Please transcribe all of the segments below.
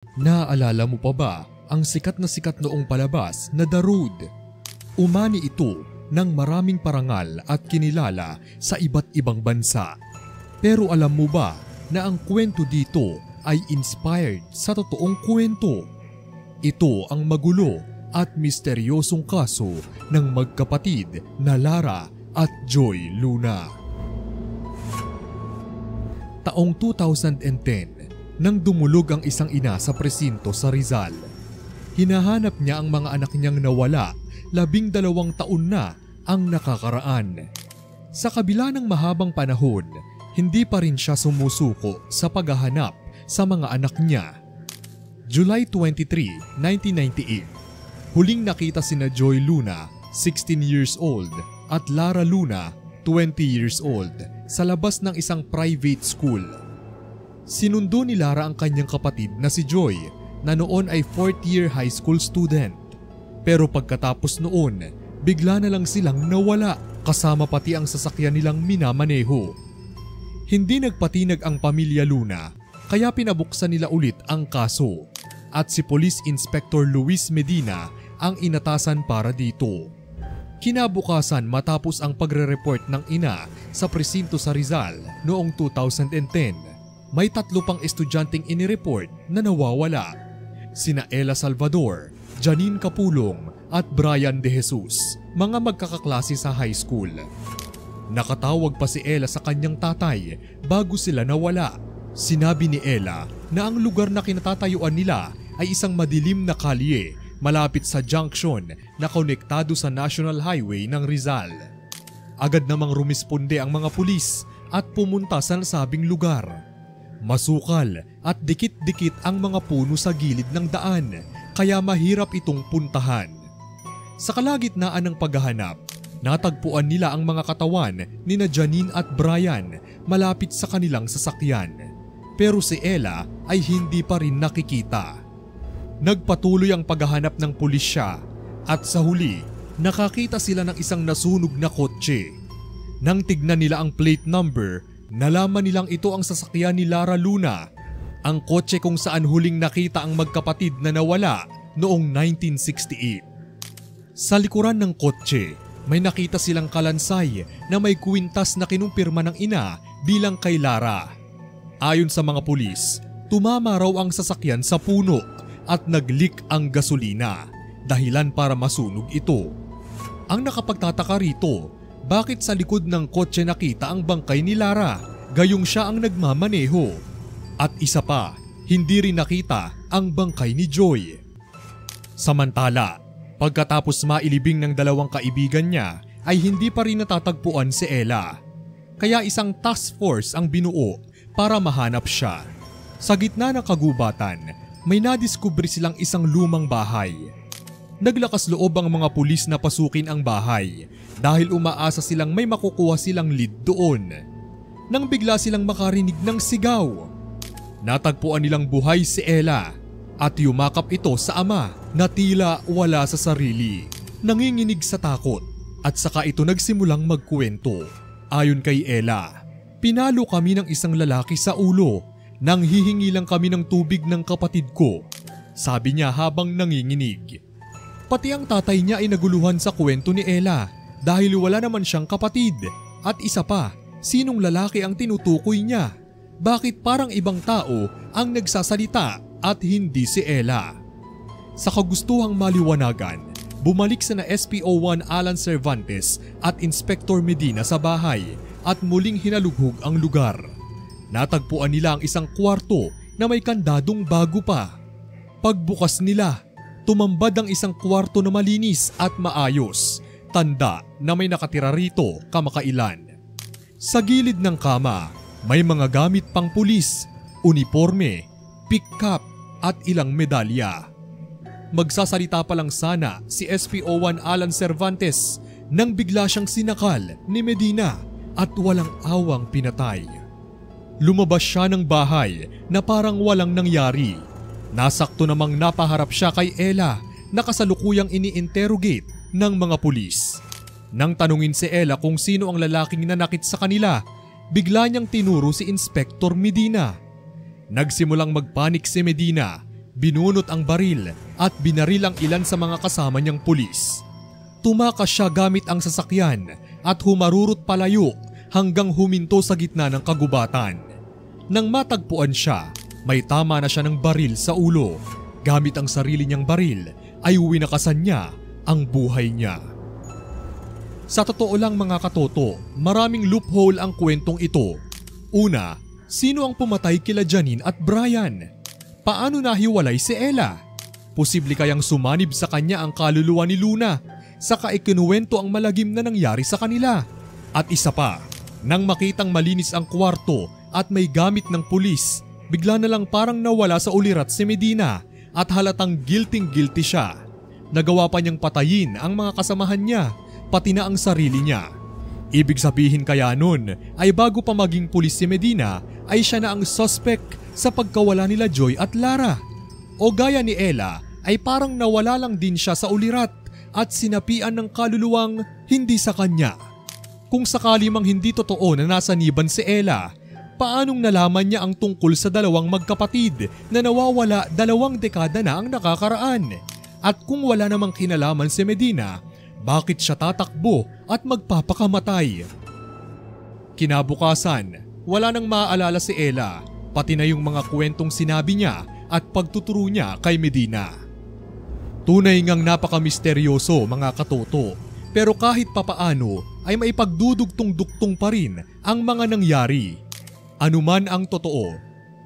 Naaalala mo pa ba ang sikat noong palabas na The Road? Umani ito ng maraming parangal at kinilala sa iba't ibang bansa. Pero alam mo ba na ang kwento dito ay inspired sa totoong kwento? Ito ang magulo at misteryosong kaso ng magkapatid na Lara at Joy Luna. Taong 2010 nang dumulog ang isang ina sa presinto sa Rizal. Hinahanap niya ang mga anak niyang nawala, 12 taon na ang nakakaraan. Sa kabila ng mahabang panahon, hindi pa rin siya sumusuko sa paghahanap sa mga anak niya. July 23, 1998, huling nakita sina Joy Luna, 16 years old, at Lara Luna, 20 years old, sa labas ng isang private school. Sinundo ni Lara ang kanyang kapatid na si Joy na noon ay 4th year high school student. Pero pagkatapos noon, bigla na lang silang nawala kasama pati ang sasakyan nilang minamaneho. Hindi nagpatinag ang pamilya Luna kaya pinabuksan nila ulit ang kaso at si Police Inspector Luis Medina ang inatasan para dito. Kinabukasan matapos ang pagre-report ng ina sa presinto sa Rizal noong 2010, may 3 pang estudyanteng inireport na nawawala. Sina Ella Salvador, Janine Capulong at Brian De Jesus, mga magkakaklase sa high school. Nakatawag pa si Ella sa kanyang tatay bago sila nawala. Sinabi ni Ella na ang lugar na kinatatayuan nila ay isang madilim na kalye malapit sa junction na konektado sa National Highway ng Rizal. Agad namang rumisponde ang mga pulis at pumunta sa nasabing lugar. Masukal at dikit-dikit ang mga puno sa gilid ng daan kaya mahirap itong puntahan. Sa kalagitnaan ng paghahanap, natagpuan nila ang mga katawan nina Janine at Brian malapit sa kanilang sasakyan. Pero si Ella ay hindi pa rin nakikita. Nagpatuloy ang paghahanap ng pulisya at sa huli, nakakita sila ng isang nasunog na kotse. Nang tignan nila ang plate number, nalaman nilang ito ang sasakyan ni Lara Luna, ang kotse kung saan huling nakita ang magkapatid na nawala noong 1968. Sa likuran ng kotse, may nakita silang kalansay na may kwintas na kinumpirma ng ina bilang kay Lara. Ayon sa mga pulis, tumama raw ang sasakyan sa puno at nag-leak ang gasolina, dahilan para masunog ito. Ang nakapagtataka rito, bakit sa likod ng kotse nakita ang bangkay ni Lara, gayong siya ang nagmamaneho? At isa pa, hindi rin nakita ang bangkay ni Joy. Samantala, pagkatapos mailibing ng 2 kaibigan niya, ay hindi pa rin natatagpuan si Ella. Kaya isang task force ang binuo para mahanap siya. Sa gitna ng kagubatan, may nadiskubre silang isang lumang bahay. Naglakas loob ang mga pulis na pasukin ang bahay dahil umaasa silang may makukuha silang lead doon. Nang bigla silang makarinig ng sigaw, natagpuan nilang buhay si Ella at yumakap ito sa ama na tila wala sa sarili. Nanginginig sa takot at saka ito nagsimulang magkwento. Ayon kay Ella, pinalo kami ng isang lalaki sa ulo nang hihingi lang kami ng tubig ng kapatid ko, sabi niya habang nanginginig. Pati ang tatay niya ay naguluhan sa kwento ni Ella dahil wala naman siyang kapatid. At isa pa, sinong lalaki ang tinutukoy niya? Bakit parang ibang tao ang nagsasalita at hindi si Ella? Sa kagustuhang maliwanagan, bumalik sa na SPO1 Alan Cervantes at Inspector Medina sa bahay at muling hinalughog ang lugar. Natagpuan nila ang isang kwarto na may kandadong bago pa. Pagbukas nila, tumambad ang isang kwarto na malinis at maayos, tanda na may nakatira rito kamakailan. Sa gilid ng kama, may mga gamit pang pulis, uniforme, pick-up at ilang medalya. Magsasalita pa lang sana si SPO1 Alan Cervantes nang bigla siyang sinakal ni Medina at walang awang pinatay. Lumabas siya ng bahay na parang walang nangyari. Nasakto namang napaharap siya kay Ella na kasalukuyang ini-interrogate ng mga pulis. Nang tanungin si Ella kung sino ang lalaking nanakit sa kanila, bigla niyang tinuro si Inspector Medina. Nagsimulang magpanik si Medina Binunot ang baril at binaril ang ilan sa mga kasama niyang pulis. Tumakas siya gamit ang sasakyan at humarurot palayo hanggang huminto sa gitna ng kagubatan. Nang matagpuan siya, may tama na siya ng baril sa ulo. Gamit ang sarili niyang baril ay winakasan niya ang buhay niya. Sa totoo lang mga katoto, maraming loophole ang kwentong ito. Una, sino ang pumatay kila Janine at Brian? Paano nahiwalay si Ella? Posible kayang sumanib sa kanya ang kaluluwa ni Luna, saka ikinuwento ang malagim na nangyari sa kanila. At isa pa, nang makitang malinis ang kwarto at may gamit ng pulis, bigla na lang parang nawala sa ulirat si Medina at halatang guilty siya. Nagawa pa niyang patayin ang mga kasamahan niya, pati na ang sarili niya. Ibig sabihin kaya nun ay bago pa maging pulis si Medina ay siya na ang suspect sa pagkawala nila Joy at Lara. O gaya ni Ella ay parang nawala lang din siya sa ulirat at sinapian ng kaluluwang hindi sa kanya. Kung sakali mang hindi totoo na nasaniban si Ella, paanong nalaman niya ang tungkol sa dalawang magkapatid na nawawala 2 dekada na ang nakakaraan? At kung wala namang kinalaman si Medina, bakit siya tatakbo at magpapakamatay? Kinabukasan, wala nang maaalala si Ella, pati na yung mga kwentong sinabi niya at pagtuturo niya kay Medina. Tunay ngang napaka-misteryoso mga katoto, pero kahit papaano ay maipagdudugtong-duktong pa rin ang mga nangyari. Anuman ang totoo,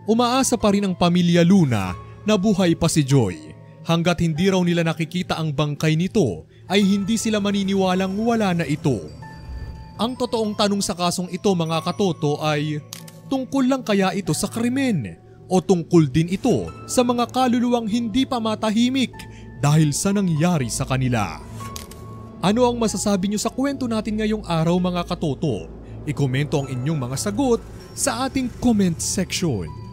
umaasa pa rin ang pamilya Luna na buhay pa si Joy. Hanggat hindi raw nila nakikita ang bangkay nito ay hindi sila maniniwalang wala na ito. Ang totoong tanong sa kasong ito mga katoto ay, tungkol lang kaya ito sa krimen? O tungkol din ito sa mga kaluluwang hindi pa matahimik dahil sa nangyari sa kanila? Ano ang masasabi niyo sa kwento natin ngayong araw mga katoto? I-komento ang inyong mga sagot sa ating comment section.